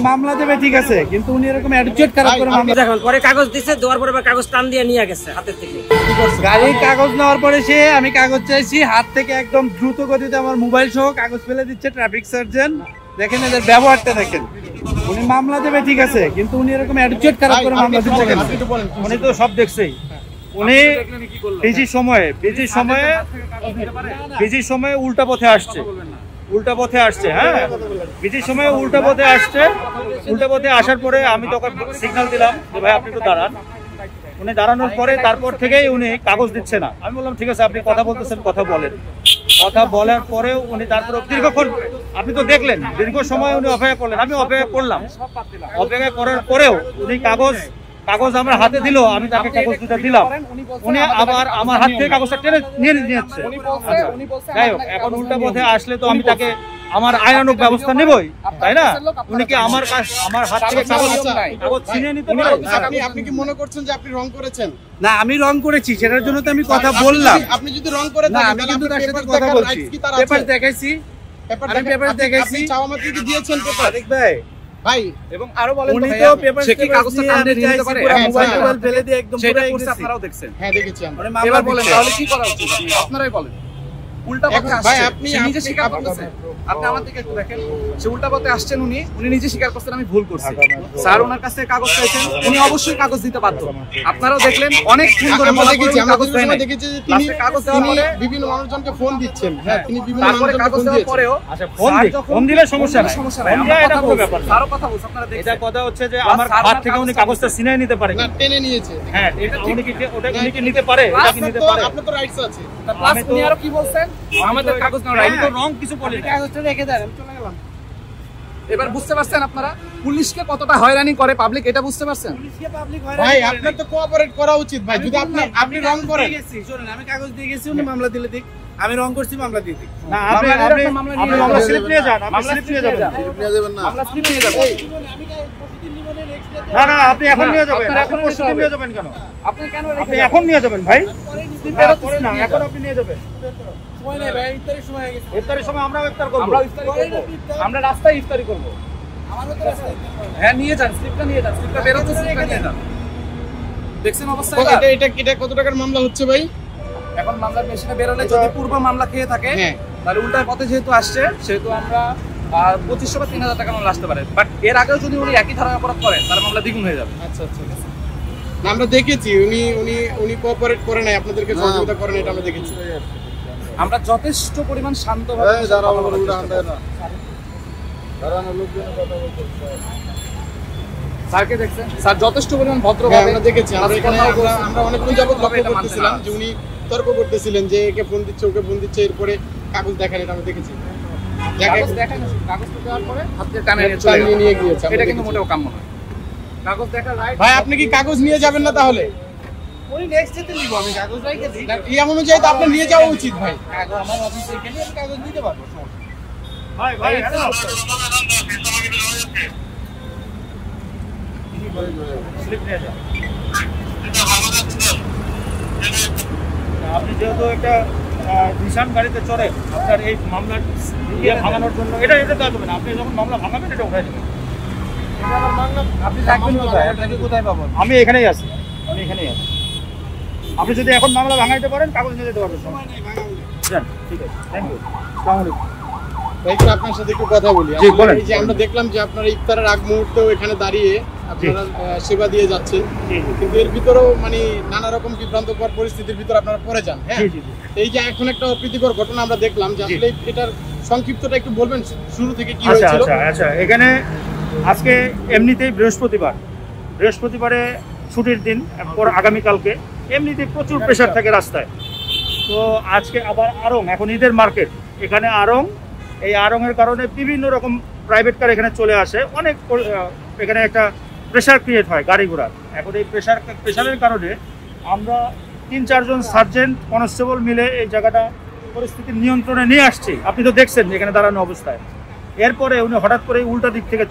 মামলা দেবে ঠিক আছে, কিন্তু উনি এরকম অ্যাটিটিউড খারাপ করে মামলা দেখুন, পরে কাগজ দিচ্ছে, দেওয়ার পরে কাগজ টান দিয়ে নিয়ে গেছে হাতের থেকে। গাড়ির কাগজ নেওয়ার পরে সে আমি কাগজ চাইছি, হাত থেকে একদম দ্রুত গতিতে আমার মোবাইল সহ কাগজ ফেলে দিচ্ছে ট্রাফিক সার্জেন্ট। দেখেন এদের ব্যবহারটা দেখেন। উনি মামলা দেবে ঠিক আছে, কিন্তু উনি এরকম অ্যাটিটিউড খারাপ করে মামলা দিচ্ছে কেন? উনি তো সব দেখছেই। উনি বিজি সময়ে উল্টা পথে আসছে, হ্যাঁ বিজির সময় উল্টা পথে আসার পরে আমি তখন সিগন্যাল দিলাম যে ভাই আপনি একটু দাঁড়ান। উনি দাঁড়ানোর পরে তারপর থেকেই উনি কাগজ দিচ্ছে না। আমি বললাম ঠিক আছে আপনি কথা বলতেছেন, কথা বলার পরেও উনি তারপরে দীর্ঘক্ষণ, আপনি তো দেখলেন দীর্ঘ সময় উনি অপেক্ষা করলেন, আমি অপেক্ষা করলাম। অপেক্ষা করার পরেও উনি কাগজ আমার হাতে দিল, আমি তাকে কাগজ দুটো দিলাম, উনি আবার আমার হাত থেকে কাগজটা টেনে নিয়ে নিচ্ছে। যাই হোক, এখন উল্টা পথে আসলে তো আমি তাকে আমার আইনানুগ ব্যবস্থা নেবই, তাই না? উনি কি আমার হাত থেকে কাগজ ছিনিয়ে নিতে পারে? আপনি কি মনে করছেন যে আপনি রং করেছেন? না, আমি রং করেছি, সেটার জন্য তো আমি কথা বললাম। আপনি যদি রং করে থাকেন, আমি কিন্তু তার সাথে কথা বলছি, পেপার দেখাইছি, আপনি চাওয়া মাত্র কি দিয়েছেন পেপার? ভাই ভাই, এবং আরো বলেন উনি তো পেপার সে কি কাগজটা টান দিয়ে নিতে পারে? মোবাইল ফেলে দিয়ে একদম পুরো করছে, আপনারাও দেখছেন। হ্যাঁ দেখেছি আমরা। এবার বলেন তাহলে কি করা উচিত? আপনারাই বলেন। উল্টা পথে আসছে, সে নিজে স্বীকার করতেছে। আপনি আমার দিকে একটু দেখেন, সে উল্টা পথে আসছেন, উনি নিজে স্বীকার করছেন আমি ভুল করছি। স্যার ওনার কাছে কাগজ চাইছেন, উনি অবশ্যই কাগজ দিতে বাধ্য। আপনারাও দেখলেন অনেক ফোন করে কাগজ দেয় না। দেখেছি যে তিনি কাগজ দেওয়ার পরে বিভিন্ন মানুষজনকে ফোন দিচ্ছেন। হ্যাঁ, তিনি বিভিন্ন মানুষজনকে কাগজ দেওয়ার পরেও আচ্ছা ফোন দিলে সমস্যা নাই, এটা কোনো ব্যাপার না। স্যারও কথা বলছে, আপনারা দেখছেন। এটা কথা হচ্ছে যে আমার হাত থেকে উনি কাগজটা ছিনিয়ে নিতে পারে না, টেনে নিয়েছে। হ্যাঁ, এটা উনি কি ওটা উনি কি নিতে পারে? এটা কি নিতে পারে? আপনার তো রাইটস আছে। প্লাস উনি আরো কি বলছেন, আমাদের কাগজ নাও, রাইট তো রং কিছু বলি না, কাগজটা রেখে দেন, আমি চলে গেলাম। এবার বুঝতে পারছেন আপনারা পুলিশকে কতটা হয়রানি করে পাবলিক, এটা বুঝতে পারছেন? ভাই আপনার তো কোঅপারেট করা উচিত ভাই। যদি আপনি রং করেন, শুনুন আমি কাগজ দিয়ে গেছি, উনি মামলা দিলে দিক, আমি রং করছি মামলা দিয়ে দিক। না আপনি মামলা স্লিপ নিয়ে যান, আপনি স্লিপ নিয়ে যাবেন। স্লিপ নিয়ে যাবেন না, মামলা স্লিপ নিয়ে যাবেন। না না, আপনি এখন নিয়ে যাবেন, এখন প্রস্তুতি নিয়ে যাবেন কেন? আপনি কেন আপনি এখন নিয়ে যাবেন ভাই, পরে না, এখন আপনি নিয়ে যাবেন। সময় নেই ভাই, ইফতারের সময় হয়ে গেছে। ইফতারের সময় আমরাও ইফতার করব, আমরা রাস্তায় ইফতারি করব। আমারও তো রাস্তায়। হ্যাঁ নিয়ে যান, স্লিপটা নিয়ে যান, স্লিপটা বের হচ্ছে, স্লিপটা নিয়ে যান। দেখছেন অবস্থা? এটা কত টাকার মামলা হচ্ছে ভাই? এখন মামলার মেশিনে বের হলে যদি পূর্ব মামলা খেয়ে থাকে, তাহলে উল্টার পথে যেহেতু আসছে, সেহেতু আমরা 2500 বা 3000 টাকা মামলা আসতে পারে। বাট এর আগেও যদি উনি একই ধারায় অপরাধ করেন, তাহলে মামলা দ্বিগুণ হয়ে যাবে। আচ্ছা আচ্ছা, আমরা দেখেছি উনি কোঅপারেট করে নাই, আপনাদেরকে সহযোগিতা করেন, এটা আমরা দেখেছি। আমরা যথেষ্ট পরিমাণ শান্তভাবে স্যারকে দেখছেন, স্যার যথেষ্ট পরিমাণ ভদ্রভাবে আমরা দেখেছি। আমরা অনেকক্ষণ যাবত লক্ষ্য করতেছিলাম যে উনি তর্ক করতেছিলেন যে একে ফোন দিচ্ছে, ওকে ফোন দিচ্ছে, এরপরে কাগজ দেখান, এটা আমরা দেখেছি। কাগজ দেওয়ার পরে হাতে টানে নিয়ে গিয়েছে, এটা কিন্তু মোটেও কাম্য নয়। কাগজ দেখা রাইট। ভাই আপনি কি কাগজ নিয়ে যাবেন না তাহলে? উনি নেক্সট ডেতে নিব, আমি কাগজ রাইখে দিই। এই অনুযায়ী তো আপনার নিয়ে যাওয়া উচিত ভাই। কাগজ আমার অফিসে গেলে আমি কাগজ নিতে পারবো। ভাই ভাই স্লিপ নিয়ে যান। আপনি যেহেতু একটা নিশান গাড়িতে চড়ে, আপনার এই মামলার ভাঙানোর জন্য এটা কাজ হবে না। আপনি যখন মামলা ভাঙাবেন এটা উঠাই দেবেন। আপনি থাকবেন কোথায়? আপনাকে কোথায় পাবেন? আমি এখানেই আছি, আপনি যদি এখন মামলা ভাঙাইতে পারেন কাগজ নিয়ে যেতে পারবেন। ঠিক আছে, থ্যাংক ইউ। আসসালামু আলাইকুম ভাই, আপনার সাথে একটু কথা বলি। এই যে আমরা দেখলাম যে আপনারা ইফতারের আগ মুহূর্তেও এখানে দাঁড়িয়ে আপনারা সেবা দিয়ে যাচ্ছেন, কিন্তু এর ভিতরেও মানে নানা রকম বিভ্রান্তকর পরিস্থিতির ভিতরে আপনারা পড়ে যান। হ্যাঁ, এই যে এখন একটা অপ্রীতিকর ঘটনা আমরা দেখলাম, যে আসলে এটার সংক্ষিপ্তটা একটু বলবেন শুরু থেকে কি হয়েছিল? আচ্ছা, এখানে আজকে এমনিতেই বৃহস্পতিবারে ছুটির দিন, পর আগামীকালকে এমনিতেই প্রচুর প্রেসার থাকে রাস্তায়। তো আজকে আবার আড়ং, এখন ঈদের মার্কেট, এখানে আড়ং, এই আড়ংয়ের কারণে বিভিন্ন রকম প্রাইভেট কার এখানে চলে আসে, অনেক এখানে একটা প্রেসার ক্রিয়েট হয় গাড়ি ঘোড়ার। এখন এই প্রেসারের কারণে আমরা 3-4 জন সার্জেন্ট কনস্টেবল মিলে এই জায়গাটা পরিস্থিতির নিয়ন্ত্রণে নিয়ে আসছি। আপনি তো দেখছেন এখানে দাঁড়ানো অবস্থায়। এরপরে উনি হঠাৎ করে উল্টা দিক থেকে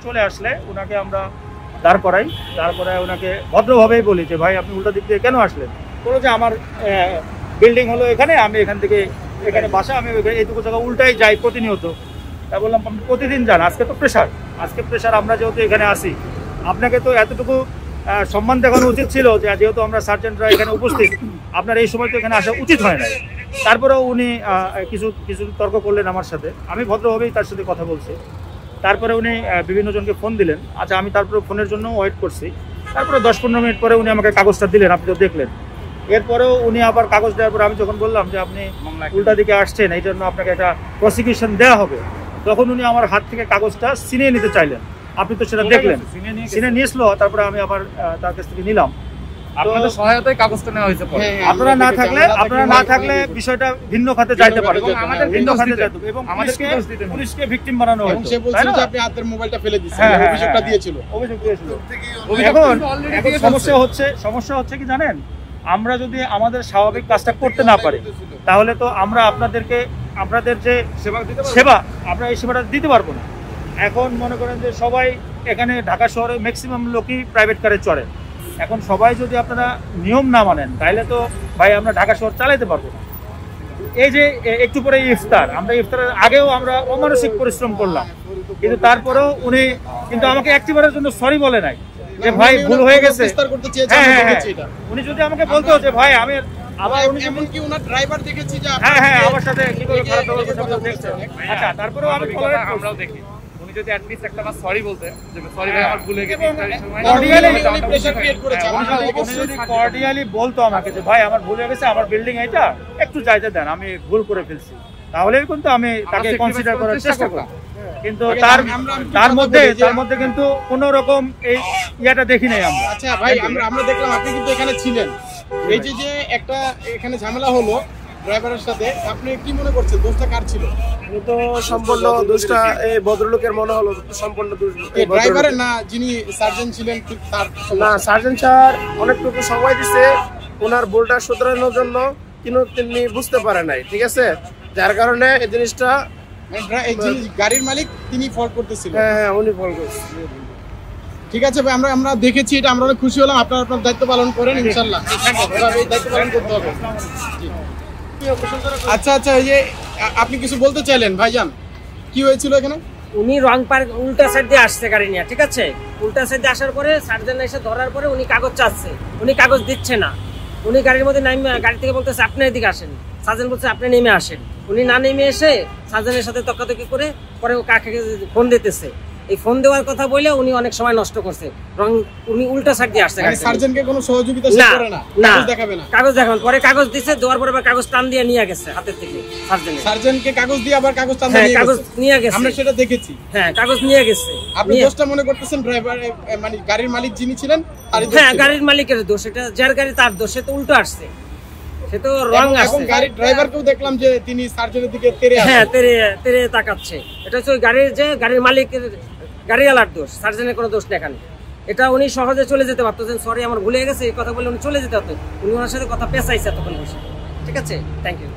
চলে আসলে ওনাকে আমরা দাঁড় করাই, তারপরে ওনাকে ভদ্রভাবেই বলি যে ভাই আপনি উল্টা দিক থেকে কেন আসলেন? বলো যে আমার বিল্ডিং হলো এখানে, আমি এখান থেকে এখানে বাসা, আমি এইটুকু জায়গা উল্টাই যাই প্রতিনিয়ত। তা বললাম আপনি প্রতিদিন যান, আজকে তো প্রেশার, আমরা যেহেতু এখানে আসি, আপনাকে তো এতটুকু সম্মান দেখানো উচিত ছিল যে যেহেতু আমরা সার্জেন্টরা এখানে উপস্থিত, আপনার এই সময় তো এখানে আসা উচিত হয় না। তারপরেও উনি কিছু তর্ক করলেন আমার সাথে, আমি ভদ্রভাবেই তার সাথে কথা বলছি। তারপরে উনি বিভিন্ন জনকে ফোন দিলেন। আচ্ছা, আমি তারপরে ফোনের জন্য ওয়েট করছি। তারপরে 10-15 মিনিট পরে উনি আমাকে কাগজটা দিলেন, আপনি তো দেখলেন। এরপরেও উনি আবার কাগজ দেওয়ার পরে আমি যখন বললাম যে আপনি উল্টা দিকে আসছেন, এই জন্য আপনাকে একটা প্রসিকিউশন দেওয়া হবে, তখন উনি আমার হাত থেকে কাগজটা ছিনিয়ে নিতে চাইলেন। আপনি তো সেটা দেখলেন, ছিনিয়ে নিয়েছিল। তারপরে আমি আবার তার কাছ থেকে নিলাম। আপনাদের সহায়তায় কাগজটা নেওয়া হয়েছে। আপনারা না থাকলে বিষয়টা ভিন্ন খাতে যাইতে পারে, ভিন্ন খাতে যাইতে এবং পুলিশকে ভিকটিম বানানো হয়। সে বলছিল যে আপনি হাতের মোবাইলটা ফেলে দিয়েছেন, অভিযোগটা দিয়েছিল। এখন সমস্যা হচ্ছে কি জানেন, আমরা যদি আমাদের স্বাভাবিক কাজটা করতে না পারি, তাহলে তো আমরা আপনাদের যে সেবা, আমরা এই সেবাটা দিতে পারবো না। এখন মনে করেন যে সবাই এখানে ঢাকা শহরে ম্যাক্সিমাম লোকই প্রাইভেট কারে চড়ে। এখন সবাই যদি আপনারা নিয়ম না মানেন, তাহলে তো ভাই আমরা ঢাকা শহর চালাইতে পারবো না। এই যে একটু পরে ইফতার, আমরা ইফতারের আগেও আমরা অমানসিক পরিশ্রম করলাম, কিন্তু তারপরেও উনি কিন্তু আমাকে একটিবারের জন্য সরি বলে নাই যে ভাই ভুল হয়ে গেছে। উনি যদি আমাকে বলতো যে ভাই আমি আবার, উনি এমনকি ওনার ড্রাইভার দেখেছি যে আমার সাথে কিভাবে খারাপ ব্যবহার করতে দেখছে। আচ্ছা, তারপরেও আমি আমরাও দেখি উনি যদি অ্যাট লিস্ট একটা বার সরি বলতে যে সরি ভাই আমার ভুল হয়ে গেছে, কর্ডিয়ালি বলতো আমাকে যে ভাই আমার ভুল হয়ে গেছে, আমার বিল্ডিং এটা একটু যাইতে দেন, আমি ভুল করে ফেলছি, তাহলে কিন্তু আমি তাকে কনসিডার করার চেষ্টা করি। কিন্তু তার মধ্যে কিন্তু কোনো রকম এই ইয়াটা দেখি নাই আমরা। আচ্ছা ভাই, আমরা দেখলাম আপনি কিন্তু এখানে ছিলেন। এই যে একটা এখানে ঝামেলা হলো ড্রাইভারের সাথে, আপনি কি মনে করছেন দোষটা কার ছিল? তো সম্পূর্ণ দোষটা এই ভদ্রলোকের মনে হলো, সম্পূর্ণ দোষ ড্রাইভারের না, যিনি সার্জেন্ট ছিলেন তার না। সার্জেন্ট স্যার অনেকটুকু সময় দিছে ওনার ভুলটা শুধরানোর জন্য, কিন্তু তিনি বুঝতে পারে নাই, ঠিক আছে, যার কারণে এই জিনিসটা গাড়ির মালিক তিনি ফল্ট করতেছিলেন। হ্যাঁ, উনি ফল করছে। ঠিক আছে ভাই, আমরা দেখেছি এটা, আমরা অনেক খুশি হলাম। আপনার দায়িত্ব পালন করেন ইনশাআল্লাহ, এই দায়িত্ব পালন করতে হবে। আচ্ছা, এই যে আপনি কিছু বলতে চাইলেন ভাইজান, কি হয়েছিল এখানে? উনি রং পার্ক উল্টা সাইড দিয়ে আসছে গাড়ি নিয়ে, ঠিক আছে, উল্টা সাইড দিয়ে আসার পরে সার্জেন্ট এসে ধরার পরে উনি কাগজ চাচ্ছে, উনি কাগজ দিচ্ছে না। উনি গাড়ির মধ্যে নামে, গাড়ি থেকে বলতেছে আপনি এদিকে আসেন, সার্জেন্ট বলছে আপনি নেমে আসেন। উনি না নেমে এসে সার্জেন্টের সাথে তর্কাতর্কি করে পরে কাকে ফোন দিতেছে। এই ফোন দেওয়ার কথা বলে উনি অনেক সময় নষ্ট করছে। উনি উল্টা সাইড দিয়ে আসছে, সার্জেন্টকে কোনো সহযোগিতা করে না, কাগজ দেখাবে না, কাগজ দেখাবেন। পরে কাগজ দিছে, দেওয়ার পরে কাগজ টান দিয়ে নিয়ে গেছে হাতের থেকে। সার্জেন্টকে কাগজ দিয়ে আবার কাগজ টান দিয়ে কাগজ নিয়ে গেছে, আমরা সেটা দেখেছি। হ্যাঁ, কাগজ নিয়ে গেছে। আপনি দোষটা মনে করতেছেন ড্রাইভার, মানে গাড়ির মালিক যিনি ছিলেন তারই দোষ? হ্যাঁ, গাড়ির মালিকের দোষ, এটা যার গাড়ি তার দোষ, সে তো উল্টো আসছে, সে তো রং আসছে। এবং গাড়ির ড্রাইভারকেও দেখলাম যে তিনি সার্জেন্টের দিকে তেড়ে আসছে। হ্যাঁ, তেড়ে তাকাচ্ছে। এটা হচ্ছে ওই গাড়ির মালিকের, গাড়িওয়ালার দোষ, সার্জেন্টের কোনো দোষ নেই এখানে। এটা উনি সহজে চলে যেতে পারতেন, সরি আমার ভুলে গেছে এই কথা বলে উনি চলে যেতে পারতেন। উনি ওনার সাথে কথা পেঁচাইছে এতক্ষণ বসে। ঠিক আছে, থ্যাংক ইউ।